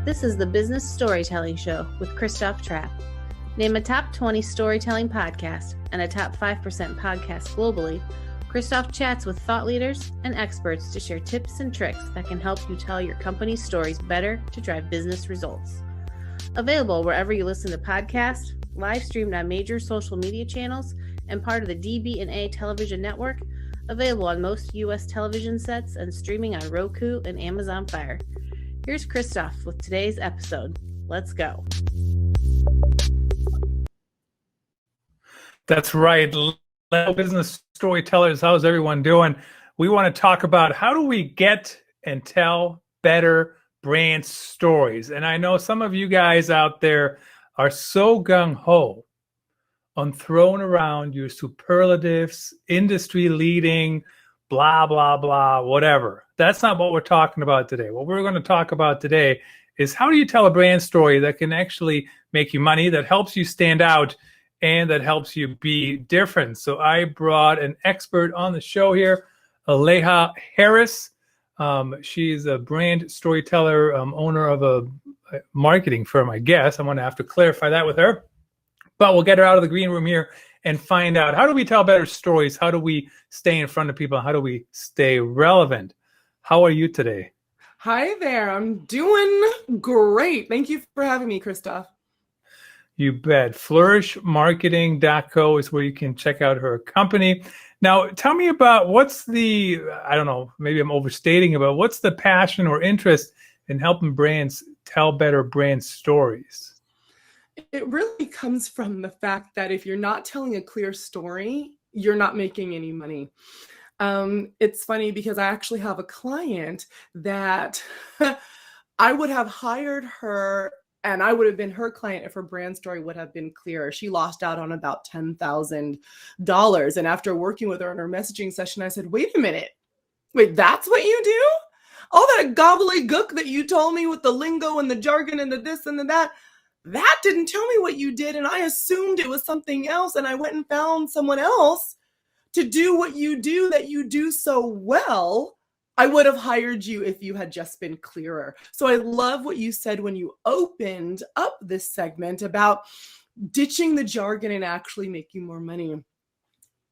This is the Business Storytelling Show with Christoph Trappe. Name a top 20 storytelling podcast and a top 5% podcast globally. Christoph chats with thought leaders and experts to share tips and tricks that can help you tell your company's stories better to drive business results. Available wherever you listen to podcasts, live streamed on major social media channels, and part of the DB&A television network, available on most U.S. television sets and streaming on Roku and Amazon Fire. Here's Christoph with today's episode. Let's go. That's right. Hello, business storytellers. How's everyone doing? We want to talk about how do we get and tell better brand stories. And I know some of you guys out there are so gung-ho on throwing around your superlatives, industry leading, blah, blah, blah, whatever. That's not what we're talking about today. What we're going to talk about today is how do you tell a brand story that can actually make you money, that helps you stand out, and that helps you be different. So I brought an expert on the show here, Aleya Harris. She's a brand storyteller, owner of a marketing firm, I guess. I'm going to have to clarify that with her. But we'll get her out of the green room here and find out, how do we tell better stories? How do we stay in front of people? How do we stay relevant? How are you today? Hi there. I'm doing great. Thank you for having me, Christoph. You bet. Flourishmarketing.co is where you can check out her company. Now, tell me about what's the, I don't know, maybe I'm overstating about what's the passion or interest in helping brands tell better brand stories? It really comes from the fact that if you're not telling a clear story, you're not making any money. It's funny because I actually have a client that I would have hired her and I would have been her client if her brand story would have been clearer. She lost out on about $10,000. And after working with her in her messaging session, I said, wait a minute. Wait, that's what you do? All that gobbledygook that you told me with the lingo and the jargon and the this and the that didn't tell me what you did. And I assumed it was something else. And I went and found someone else to do what you do that you do so well. I would have hired you if you had just been clearer. So I love what you said when you opened up this segment about ditching the jargon and actually making more money.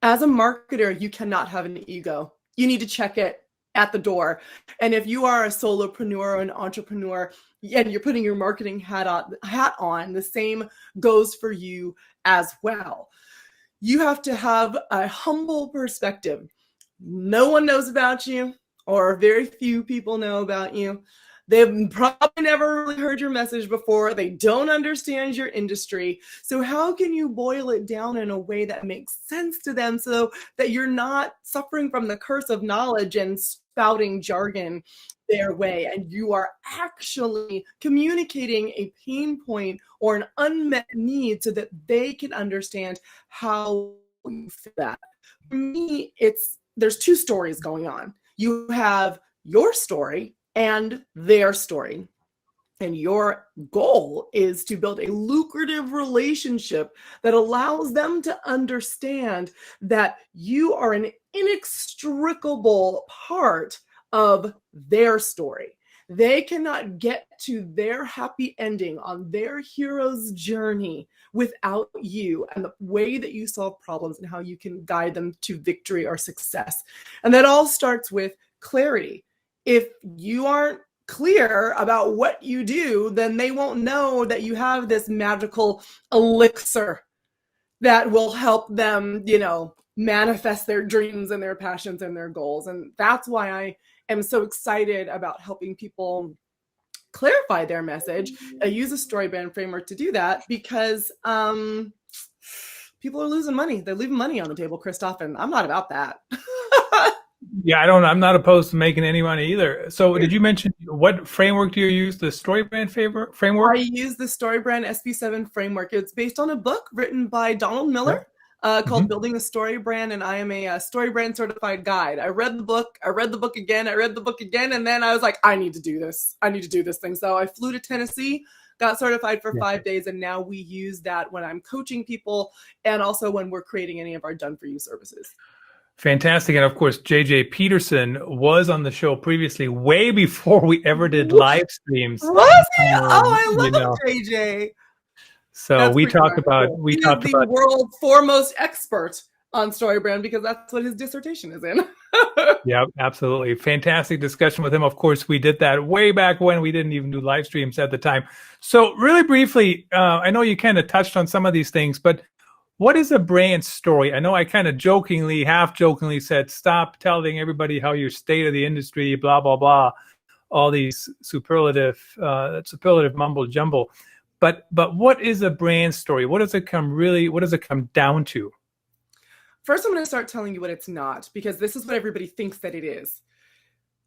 As a marketer, you cannot have an ego. You need to check it at the door. And if you are a solopreneur or an entrepreneur and you're putting your marketing hat on, the same goes for you as well. You have to have a humble perspective. No one knows about you, or very few people know about you. They've probably never really heard your message before. They don't understand your industry. So how can you boil it down in a way that makes sense to them so that you're not suffering from the curse of knowledge and spouting jargon their way, and you are actually communicating a pain point or an unmet need so that they can understand how you feel that. For me, there's two stories going on. You have your story and their story. And your goal is to build a lucrative relationship that allows them to understand that you are an inextricable part of their story. They cannot get to their happy ending on their hero's journey without you and the way that you solve problems and how you can guide them to victory or success. And that all starts with clarity. If you aren't clear about what you do, then they won't know that you have this magical elixir that will help them, manifest their dreams and their passions and their goals. And that's why I am so excited about helping people clarify their message. I use a story brand framework to do that because people are losing money. They're leaving money on the table, Christoph, and I'm not about that. Yeah, I'm not opposed to making any money either. So did you mention what framework do you use? The story brand framework? I use the story brand SB7 framework. It's based on a book written by Donald Miller. Called Building a Story Brand, and I am a story brand certified guide. I read the book again, and then I was like, I need to do this thing. So I flew to Tennessee, got certified for 5 days, and now we use that when I'm coaching people and also when we're creating any of our done-for-you services. Fantastic. And of course, JJ Peterson was on the show previously, way before we ever did live streams. Was he? I love JJ. So That's we talked remarkable. about, we He talked is the about world's foremost expert on StoryBrand because that's what his dissertation is in. Yeah, absolutely. Fantastic discussion with him. Of course, we did that way back when we didn't even do live streams at the time. So really briefly, I know you kind of touched on some of these things, but what is a brand story? I know I kind of jokingly, half jokingly said, stop telling everybody how your state of the industry, blah, blah, blah, all these superlative mumble jumble. But what is a brand story? What does it come down to? First, I'm going to start telling you what it's not, because this is what everybody thinks that it is.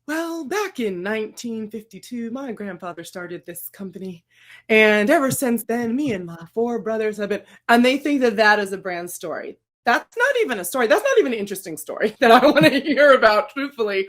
Well, back in 1952, my grandfather started this company. And ever since then, me and my 4 brothers have been, and they think that that is a brand story. That's not even a story. That's not even an interesting story that I want to hear about, truthfully,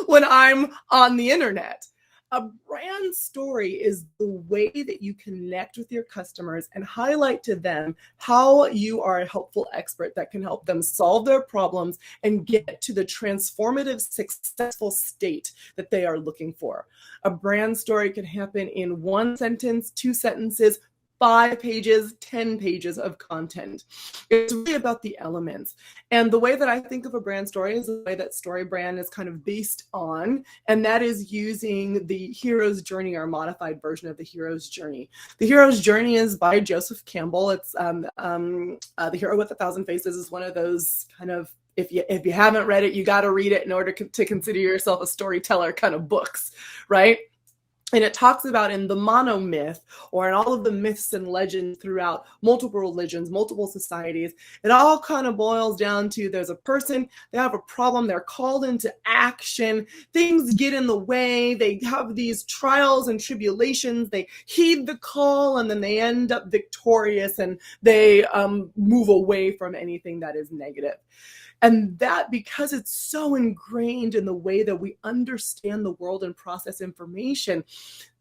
when I'm on the internet. A brand story is the way that you connect with your customers and highlight to them how you are a helpful expert that can help them solve their problems and get to the transformative, successful state that they are looking for. A brand story can happen in 1 sentence, 2 sentences, 5 pages, 10 pages of content. It's really about the elements. And the way that I think of a brand story is the way that StoryBrand is kind of based on, and that is using the hero's journey or a modified version of the hero's journey. The hero's journey is by Joseph Campbell. It's The Hero with 1,000 Faces is one of those kind of, if you haven't read it, you got to read it in order to consider yourself a storyteller kind of books, right? And it talks about in the monomyth, or in all of the myths and legends throughout multiple religions, multiple societies, it all kind of boils down to there's a person, they have a problem, they're called into action, things get in the way, they have these trials and tribulations, they heed the call, and then they end up victorious, and they move away from anything that is negative. And that, because it's so ingrained in the way that we understand the world and process information,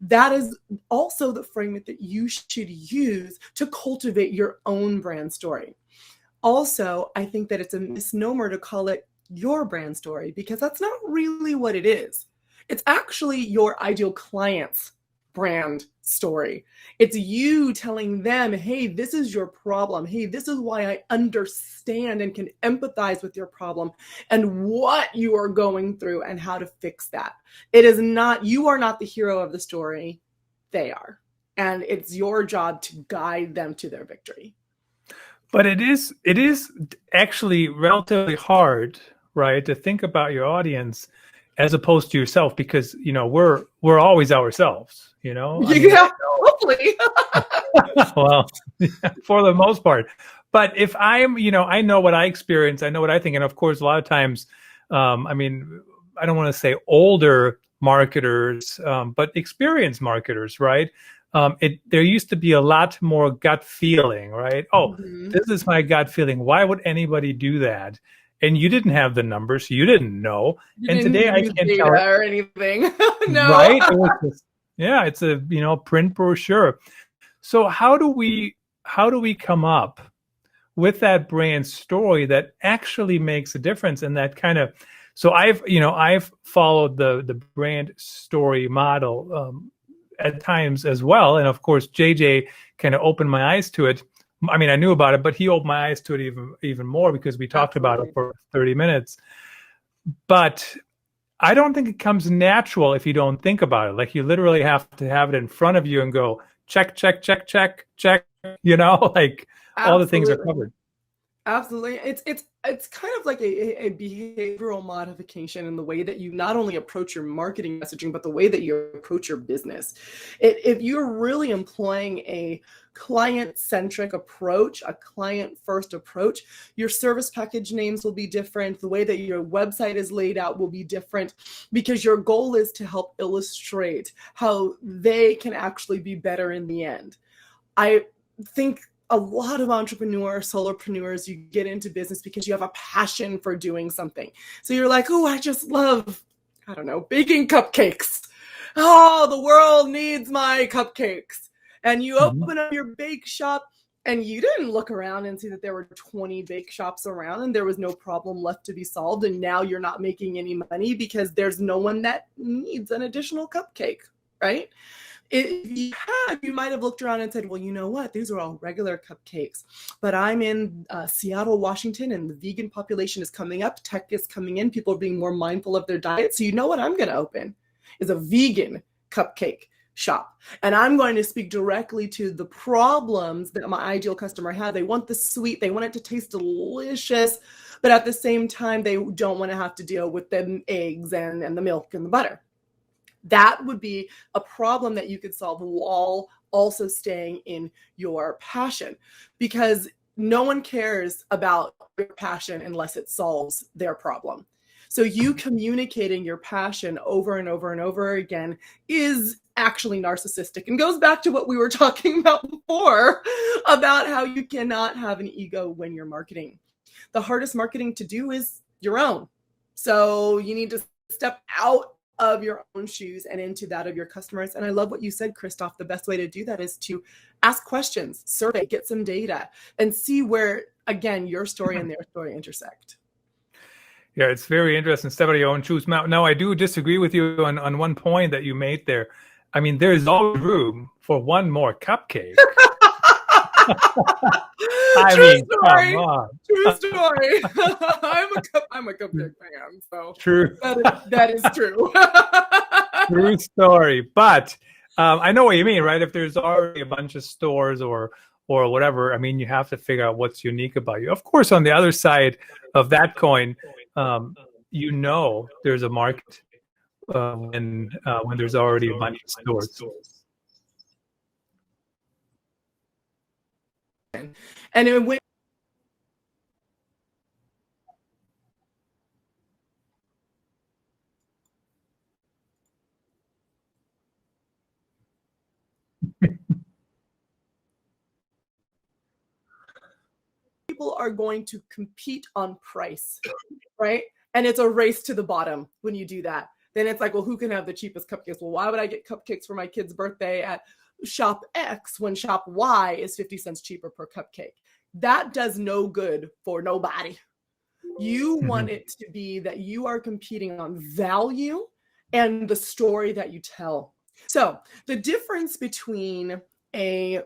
that is also the framework that you should use to cultivate your own brand story. Also, I think that it's a misnomer to call it your brand story, because that's not really what it is. It's actually your ideal client's brand story. It's you telling them, hey, this is your problem. Hey, this is why I understand and can empathize with your problem and what you are going through and how to fix that. It is not, you are not the hero of the story. They are. And it's your job to guide them to their victory. But it is actually relatively hard, right, to think about your audience as opposed to yourself, because, you know, we're always ourselves, you know? Yeah, hopefully. Well, for the most part. But if I'm, you know, I know what I experience, I know what I think. And of course, a lot of times, I mean, I don't want to say older marketers, but experienced marketers, right? There used to be a lot more gut feeling, right? Oh, This is my gut feeling. Why would anybody do that? And you didn't have the numbers, so you didn't know. And today I can't tell or anything. No. Right? It was just, yeah, it's a, you know, print brochure. So how do we come up with that brand story that actually makes a difference? And that kind of, so I've followed the brand story model at times as well. And of course, JJ kind of opened my eyes to it. I mean, I knew about it, but he opened my eyes to it even more, because we talked about it for 30 minutes. But I don't think it comes natural if you don't think about it. Like, you literally have to have it in front of you and go, check, check, check, check, check, you know, like all the things are covered. Absolutely. It's kind of like a behavioral modification in the way that you not only approach your marketing messaging, but the way that you approach your business. If you're really employing a client-centric approach, a client-first approach, your service package names will be different. The way that your website is laid out will be different, because your goal is to help illustrate how they can actually be better in the end. I think a lot of entrepreneurs, solopreneurs, you get into business because you have a passion for doing something. So you're like, oh, I just love, I don't know, baking cupcakes. Oh, the world needs my cupcakes. And you open up your bake shop and you didn't look around and see that there were 20 bake shops around and there was no problem left to be solved, and now you're not making any money because there's no one that needs an additional cupcake, right? If you had, you might have looked around and said, well, you know what? These are all regular cupcakes, but I'm in Seattle, Washington, and the vegan population is coming up. Tech is coming in. People are being more mindful of their diet. So you know what I'm going to open is a vegan cupcake shop. And I'm going to speak directly to the problems that my ideal customer had. They want the sweet, they want it to taste delicious, but at the same time, they don't want to have to deal with the eggs and the milk and the butter. That would be a problem that you could solve while also staying in your passion, because no one cares about your passion unless it solves their problem. So you communicating your passion over and over and over again is actually narcissistic, and goes back to what we were talking about before about how you cannot have an ego when you're marketing. The hardest marketing to do is your own. So you need to step out of your own shoes and into that of your customers. And I love what you said, Christoph. The best way to do that is to ask questions, survey, get some data, and see where, again, your story and their story intersect. Yeah, it's very interesting. Step out of your own shoes. Now, I do disagree with you on one point that you made there. I mean, there's always room for one more cupcake. True story. I'm a cupcake fan, so true. That is true. True story. But I know what you mean, right? If there's already a bunch of stores or whatever, I mean, you have to figure out what's unique about you. Of course, on the other side of that coin, there's a market when there's already a bunch of stores. And when people are going to compete on price, right? And it's a race to the bottom when you do that. Then it's like, well, who can have the cheapest cupcakes? Well, why would I get cupcakes for my kid's birthday at shop X when shop Y is 50 cents cheaper per cupcake? That does no good for nobody. You want it to be that you are competing on value and the story that you tell. So the difference between a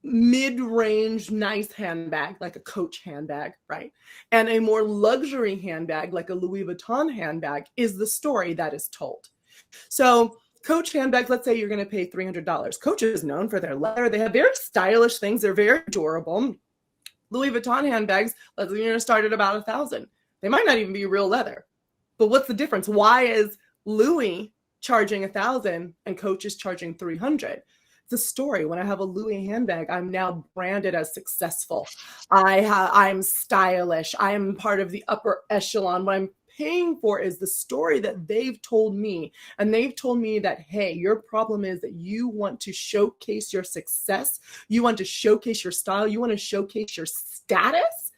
mid-range nice handbag like a Coach handbag, right, and a more luxury handbag like a Louis Vuitton handbag is the story that is told. So Coach handbags, let's say you're going to pay $300. Coach is known for their leather. They have very stylish things. They're very durable. Louis Vuitton handbags, let's say you're going to start at about $1,000. They might not even be real leather. But what's the difference? Why is Louis charging $1,000 and Coach is charging $300? The story. When I have a Louis handbag, I'm now branded as successful. I'm stylish. I am part of the upper echelon. What I'm paying for is the story that they've told me. And they've told me that, hey, your problem is that you want to showcase your success. You want to showcase your style. You want to showcase your status.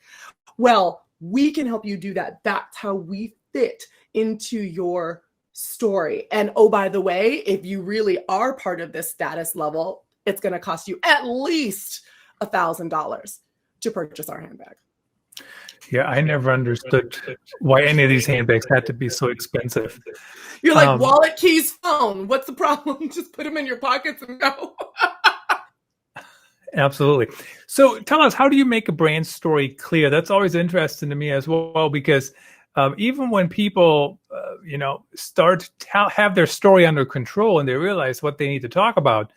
Well, we can help you do that. That's how we fit into your story. And oh, by the way, if you really are part of this status level, it's going to cost you at least $1,000 to purchase our handbag. Yeah, I never understood why any of these handbags had to be so expensive. You're like, wallet, keys, phone. What's the problem? Just put them in your pockets and go. Absolutely. So tell us, how do you make a brand story clear? That's always interesting to me as well, because even when people, start to have their story under control and they realize what they need to talk about,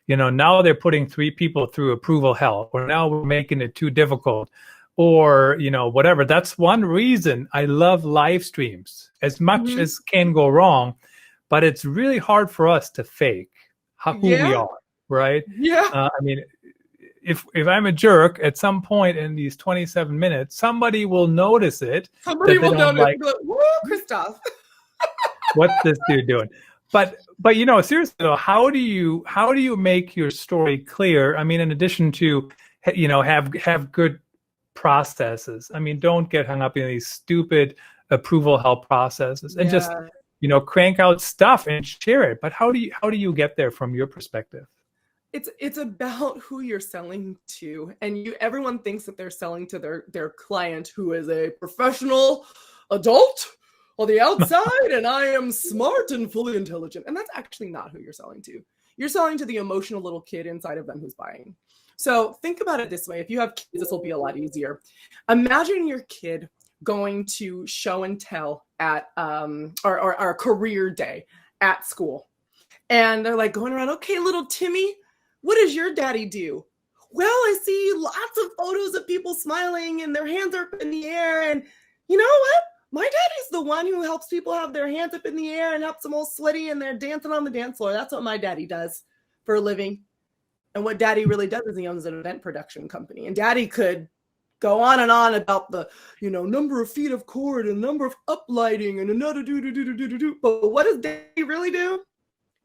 now they're putting 3 people through approval hell, or now we're making it too difficult, or, whatever. That's one reason I love live streams as much as can go wrong, but it's really hard for us to fake who we are, right? Yeah. I mean, if I'm a jerk at some point in these 27 minutes, somebody will notice it. Somebody will notice. Like, woo, Christoph. What's this dude doing? But seriously though, how do you make your story clear? I mean, in addition to have good processes. I mean, don't get hung up in these stupid approval hell processes and just crank out stuff and share it. But how do you get there from your perspective? It's about who you're selling to, and everyone thinks that they're selling to their client who is a professional adult on the outside, and I am smart and fully intelligent, and that's actually not who you're selling to. You're selling to the emotional little kid inside of them who's buying. So think about it this way: if you have kids, this will be a lot easier. Imagine your kid going to show and tell at or career day at school, and they're like going around, okay, little Timmy, what does your daddy do? Well, I see lots of photos of people smiling and their hands are up in the air. And you know what? My daddy's the one who helps people have their hands up in the air and helps them all sweaty and they're dancing on the dance floor. That's what my daddy does for a living. And what daddy really does is he owns an event production company. And daddy could go on and on about the, number of feet of cord and number of uplighting and another do. But what does daddy really do?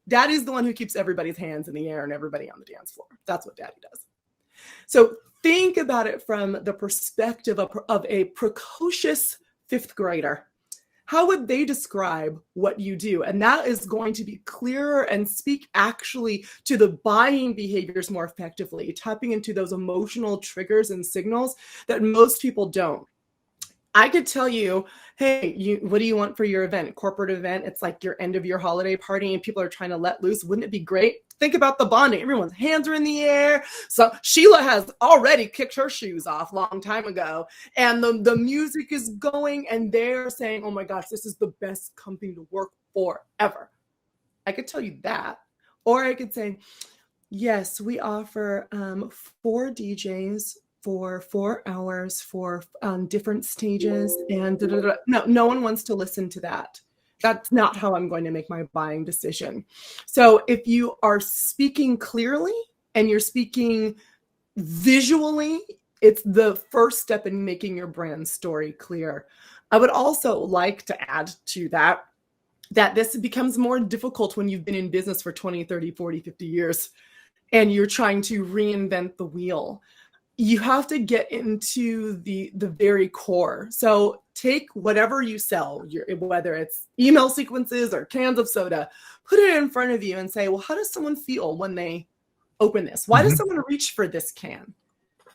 Daddy's the one who keeps everybody's hands in the air and everybody on the dance floor. That's what daddy does. So think about it from the perspective of a precocious fifth grader. How would they describe what you do? And that is going to be clearer and speak actually to the buying behaviors more effectively, tapping into those emotional triggers and signals that most people don't. I could tell you, hey, what do you want for your event? Corporate event. It's like your end of your holiday party and people are trying to let loose. Wouldn't it be great? Think about the bonding. Everyone's hands are in the air. So Sheila has already kicked her shoes off a long time ago. And the music is going and they're saying, oh my gosh, this is the best company to work for ever. I could tell you that. Or I could say, yes, we offer 4 DJs for 4 hours for different stages and no one wants to listen to that. That's not how I'm going to make my buying decision. So if you are speaking clearly and you're speaking visually, it's the first step in making your brand story clear. I would also like to add to that this becomes more difficult when you've been in business for 20, 30, 40, 50 years and you're trying to reinvent the wheel. You have to get into the very core. So take whatever you sell, whether it's email sequences or cans of soda, put it in front of you and say, well, how does someone feel when they open this? Why does someone reach for this can,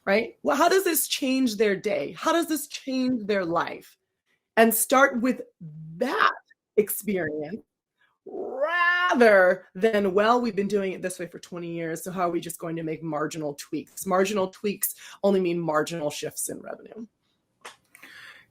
right? Well, how does this change their day? How does this change their life? And start with that experience rather than, well, we've been doing it this way for 20 years, so how are we just going to make marginal tweaks? Marginal tweaks only mean marginal shifts in revenue.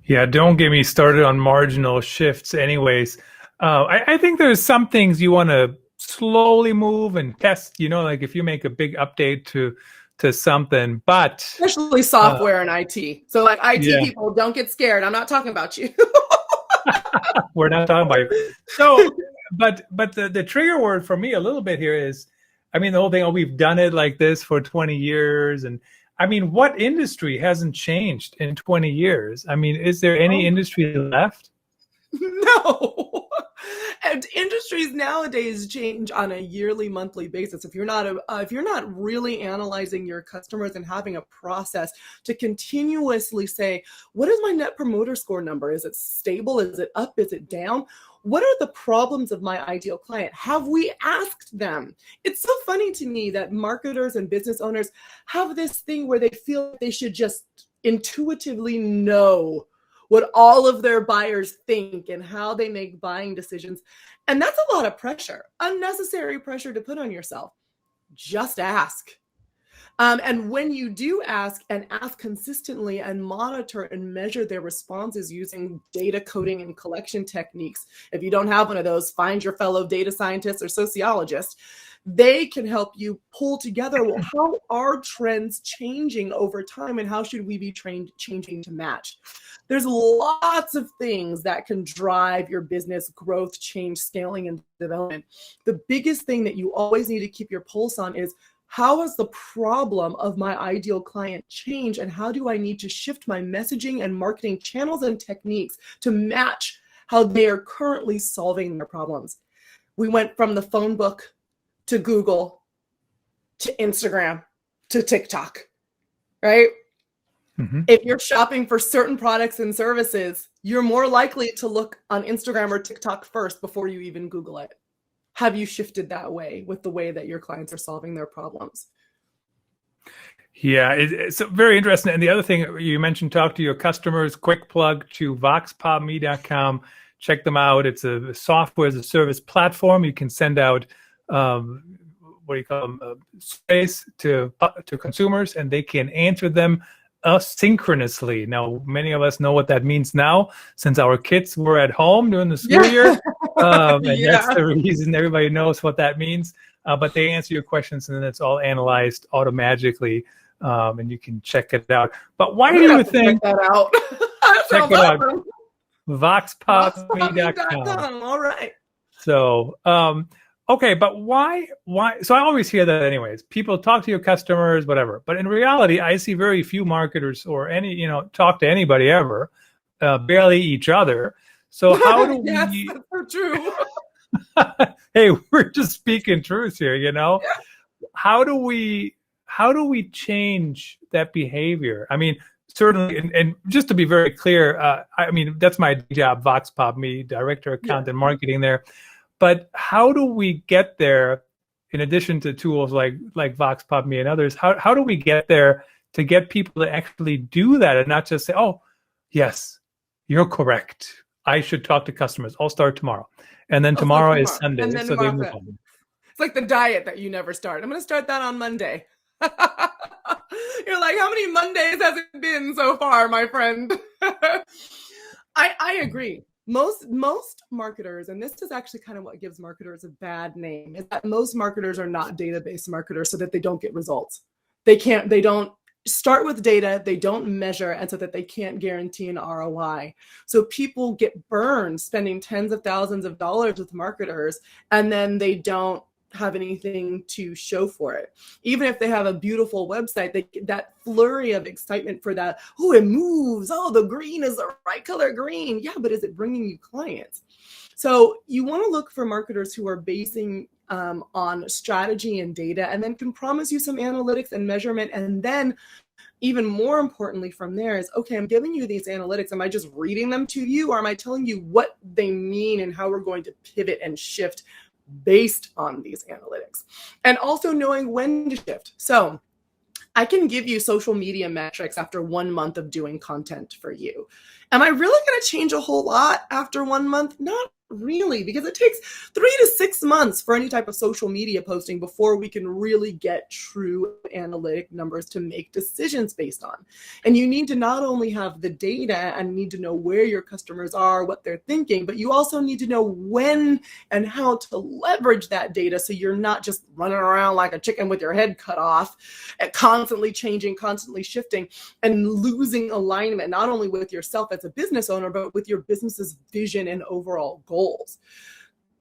Yeah, don't get me started on marginal shifts anyways. I think there's some things you want to slowly move and test, like if you make a big update to something, but especially software and IT. So like IT people, don't get scared. I'm not talking about you. We're not talking about you. So, but the trigger word for me a little bit here is, the whole thing, we've done it like this for 20 years. And what industry hasn't changed in 20 years? Is there any industry left? No. And industries nowadays change on a yearly, monthly basis. If you're not really analyzing your customers and having a process to continuously say, what is my net promoter score number? Is it stable? Is it up? Is it down? What are the problems of my ideal client? Have we asked them? It's so funny to me that marketers and business owners have this thing where they feel they should just intuitively know what all of their buyers think and how they make buying decisions. And that's a lot of pressure, unnecessary pressure to put on yourself. Just ask. And when you do ask and ask consistently and monitor and measure their responses using data coding and collection techniques, if you don't have one of those, find your fellow data scientist or sociologist. They can help you pull together, well, how are trends changing over time and how should we be changing to match? There's lots of things that can drive your business growth, change, scaling, and development. The biggest thing that you always need to keep your pulse on is, how has the problem of my ideal client changed and how do I need to shift my messaging and marketing channels and techniques to match how they are currently solving their problems? We went from the phone book to Google, to Instagram, to TikTok, right? Mm-hmm. If you're shopping for certain products and services, you're more likely to look on Instagram or TikTok first before you even Google it. have you shifted that way with the way that your clients are solving their problems? Yeah, it's very interesting. And the other thing you mentioned, talk to your customers. Quick plug to voxpopme.com. Check them out. It's a software as a service platform. You can send out what do you call them, surveys to consumers, and they can answer them asynchronously. Now, many of us know what that means now, since our kids were at home during the school year, and that's the reason everybody knows what that means. But they answer your questions, and then it's all analyzed automatically, and you can check it out. But why do you think? Check that out. Check it out. voxpopme.com. All right. So, okay, but why? So I always hear that anyways. People talk to your customers, whatever. But in reality, I see very few marketers or talk to anybody ever, barely each other. So how do yes, we? That's so true. Hey, we're just speaking truth here, Yeah. How do we change that behavior? I mean, certainly, and just to be very clear, I mean, that's my job, Vox Pop Me, Director of Content Marketing there. But how do we get there, in addition to tools like Vox Pop Me and others, how do we get there to get people to actually do that and not just say, oh, yes, you're correct, I should talk to customers, I'll start tomorrow. And then tomorrow is Sunday, and then so they move on. It's like the diet that you never start. I'm going to start that on Monday. You're like, how many Mondays has it been so far, my friend? I agree. Most marketers, and this is actually kind of what gives marketers a bad name, is that most marketers are not database marketers, so that they don't get results. They don't start with data, they don't measure, and so that they can't guarantee an ROI. So people get burned spending tens of thousands of dollars with marketers, and then they don't have anything to show for it. Even if they have a beautiful website, that flurry of excitement for that, oh, it moves, oh, the green is the right color green. Yeah, but is it bringing you clients? So you want to look for marketers who are basing on strategy and data, and then can promise you some analytics and measurement. And then even more importantly from there is, okay, I'm giving you these analytics. Am I just reading them to you, or am I telling you what they mean and how we're going to pivot and shift based on these analytics? And also knowing when to shift. So I can give you social media metrics after 1 month of doing content for you. Am I really going to change a whole lot after 1 month? Not really, because it takes 3 to 6 months for any type of social media posting before we can really get true analytic numbers to make decisions based on. And you need to not only have the data and need to know where your customers are, what they're thinking, but you also need to know when and how to leverage that data, so you're not just running around like a chicken with your head cut off, and constantly changing, constantly shifting, and losing alignment, not only with yourself as a business owner, but with your business's vision and overall goals.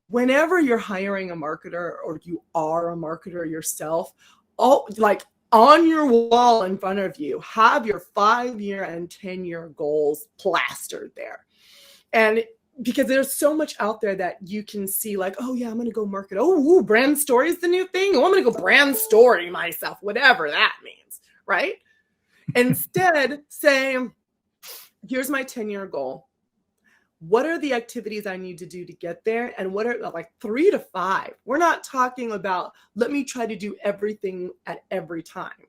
Whenever you're hiring a marketer, or you are a marketer yourself, on your wall in front of you, have your 5-year and 10-year goals plastered there. And because there's so much out there that you can see, like, oh yeah, I'm going to go market. Oh, brand story is the new thing. Oh, I'm going to go brand story myself, whatever that means, right? Instead, say, here's my 10-year goal. What are the activities I need to do to get there? And what are like 3 to 5? We're not talking about, let me try to do everything at every time.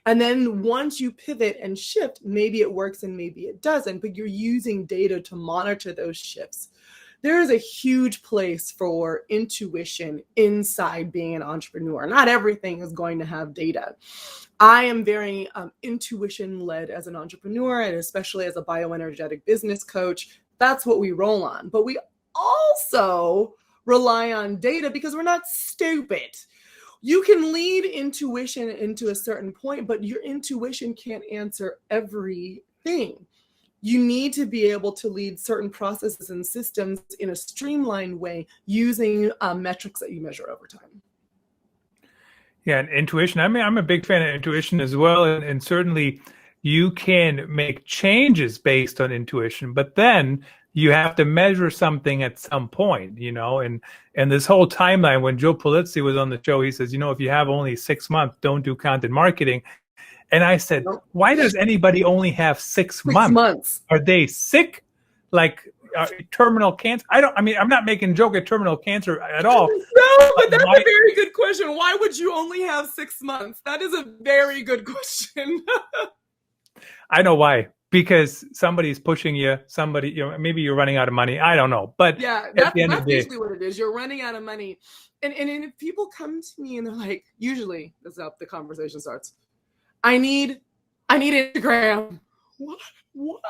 And then once you pivot and shift, maybe it works and maybe it doesn't, but you're using data to monitor those shifts. There is a huge place for intuition inside being an entrepreneur. Not everything is going to have data. I am very intuition-led as an entrepreneur, and especially as a bioenergetic business coach. That's what we roll on. But we also rely on data because we're not stupid. You can lead intuition into a certain point, but your intuition can't answer everything. You need to be able to lead certain processes and systems in a streamlined way using metrics that you measure over time. Yeah, and intuition. I mean, I'm a big fan of intuition as well, and certainly you can make changes based on intuition, but then you have to measure something at some point, and this whole timeline, when Joe Polizzi was on the show, he says, if you have only 6 months, don't do content marketing. And I said, why does anybody only have 6 months? Are they sick? Like, terminal cancer. I'm not making a joke at terminal cancer at all. No, but that's a very good question. Why would you only have 6 months? That is a very good question. I know why. Because somebody's pushing you, maybe you're running out of money. I don't know. But yeah, that's usually what it is. You're running out of money. And if people come to me and they're like, usually that's how the conversation starts. I need Instagram. What?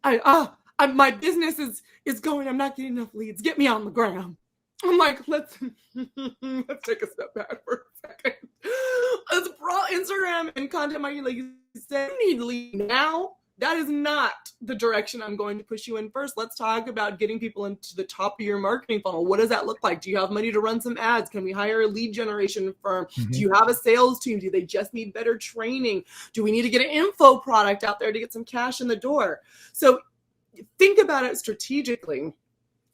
My business is going, I'm not getting enough leads. Get me on the gram. I'm like, let's take a step back for a second. Let's Instagram and content marketing, like you said, you need lead now. That is not the direction I'm going to push you in first. Let's talk about getting people into the top of your marketing funnel. What does that look like? Do you have money to run some ads? Can we hire a lead generation firm? Mm-hmm. Do you have a sales team? Do they just need better training? Do we need to get an info product out there to get some cash in the door? So think about it strategically.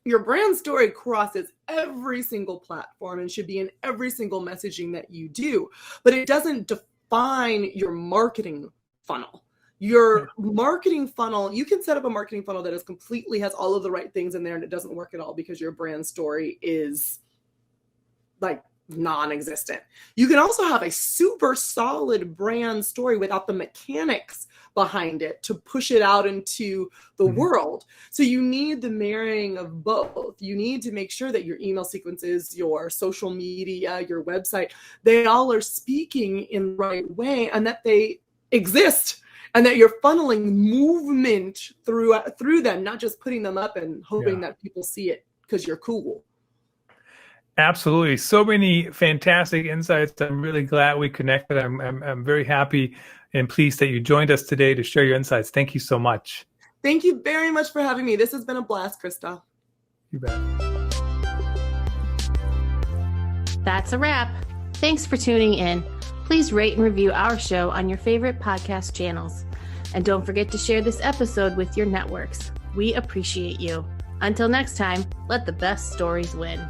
Your brand story crosses every single platform and should be in every single messaging that you do, but it doesn't define your marketing funnel. Your marketing funnel, you can set up a marketing funnel that has all of the right things in there and it doesn't work at all because your brand story is like non-existent. You can also have a super solid brand story without the mechanics behind it to push it out into the world. So you need the marrying of both. You need to make sure that your email sequences, your social media, your website, they all are speaking in the right way and that they exist and that you're funneling movement through them, not just putting them up and hoping that people see it because you're cool. Absolutely. So many fantastic insights. I'm really glad we connected. I'm very happy and pleased that you joined us today to share your insights. Thank you so much. Thank you very much for having me. This has been a blast, Christoph. You bet. That's a wrap. Thanks for tuning in. Please rate and review our show on your favorite podcast channels. And don't forget to share this episode with your networks. We appreciate you. Until next time, let the best stories win.